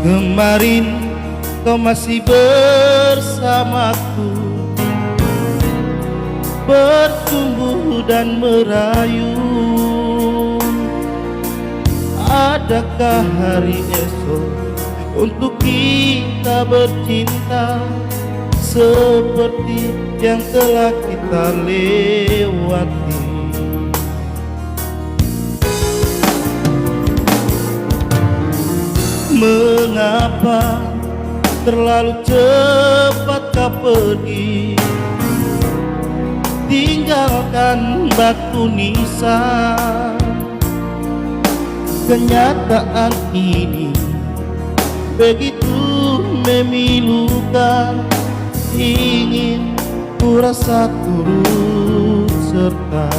Kemarin kau masih bersamaku, bertumbuh dan merayu. Adakah hari esok untuk kita bercinta seperti yang telah kita lewati? Mengapa terlalu cepat kau pergi, tinggalkan batu nisan? Kenyataan ini begitu memilukan, ingin ku rasa turut serta.